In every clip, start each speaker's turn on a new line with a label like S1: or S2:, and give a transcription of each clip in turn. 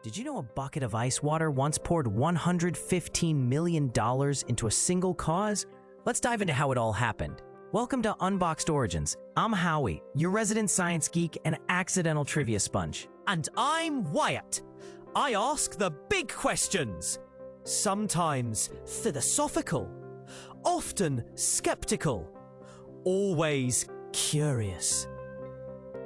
S1: Did you know a bucket of ice water once poured $115 million into a single cause? Let's dive into how it all happened. Welcome to Unboxd Origins. I'm Howie, your resident science geek and accidental trivia sponge.
S2: And I'm Wyatt. I ask the big questions. Sometimes philosophical, often skeptical, always curious.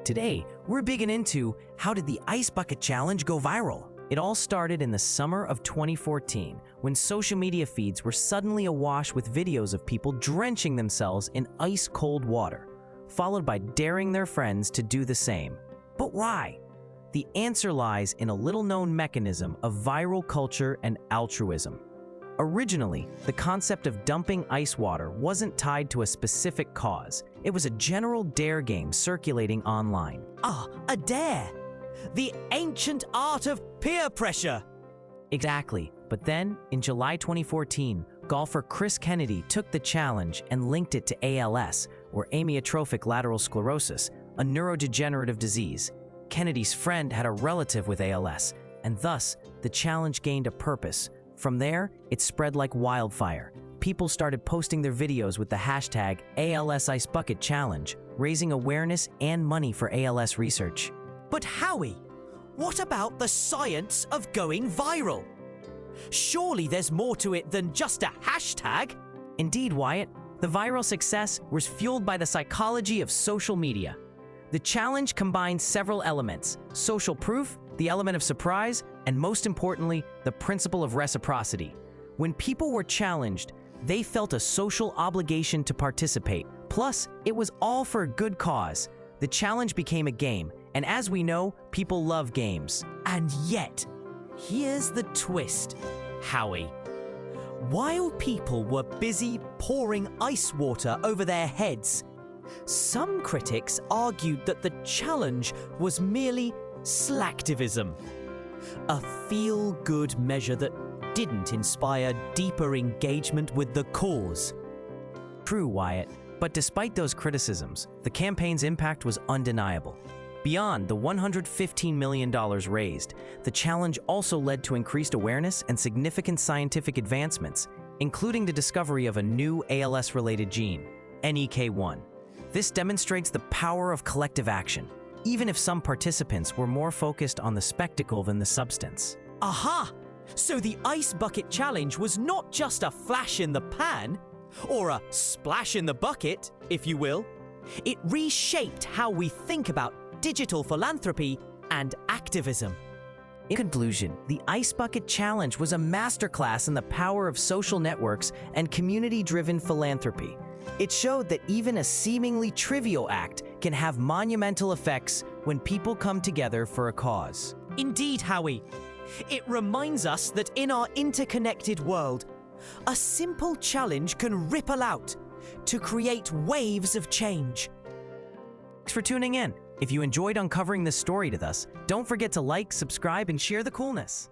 S1: Today, we're digging into how did the Ice Bucket Challenge go viral? It all started in the summer of 2014, when social media feeds were suddenly awash with videos of people drenching themselves in ice-cold water, followed by daring their friends to do the same. But why? The answer lies in a little-known mechanism of viral culture and altruism. Originally, the concept of dumping ice water wasn't tied to a specific cause. It was a general dare game circulating online.
S2: A dare! The ancient art of peer pressure!
S1: Exactly. But then, in July 2014, golfer Chris Kennedy took the challenge and linked it to ALS, or amyotrophic lateral sclerosis, a neurodegenerative disease. Kennedy's friend had a relative with ALS, and thus, the challenge gained a purpose. From there, it spread like wildfire. People started posting their videos with the hashtag ALS Ice Bucket Challenge, raising awareness and money for ALS research.
S2: But Howie, what about the science of going viral? Surely there's more to it than just a hashtag.
S1: Indeed, Wyatt, the viral success was fueled by the psychology of social media. The challenge combines several elements: social proof, the element of surprise, and most importantly, the principle of reciprocity. When people were challenged, they felt a social obligation to participate. Plus, it was all for a good cause. The challenge became a game, and as we know, people love games.
S2: And yet, here's the twist, Howie. While people were busy pouring ice water over their heads, some critics argued that the challenge was merely slacktivism, a feel-good measure that didn't inspire deeper engagement with the cause.
S1: True, Wyatt, but despite those criticisms, the campaign's impact was undeniable. Beyond the $115 million raised, the challenge also led to increased awareness and significant scientific advancements, including the discovery of a new ALS-related gene, NEK1. This demonstrates the power of collective action, even if some participants were more focused on the spectacle than the substance.
S2: Aha! So the Ice Bucket Challenge was not just a flash in the pan, or a splash in the bucket, if you will. It reshaped how we think about digital philanthropy and activism.
S1: In conclusion, the Ice Bucket Challenge was a masterclass in the power of social networks and community-driven philanthropy. It showed that even a seemingly trivial act can have monumental effects when people come together for a cause.
S2: Indeed, Howie. It reminds us that in our interconnected world, a simple challenge can ripple out to create waves of change.
S1: Thanks for tuning in. If you enjoyed uncovering this story with us, don't forget to like, subscribe, and share the coolness.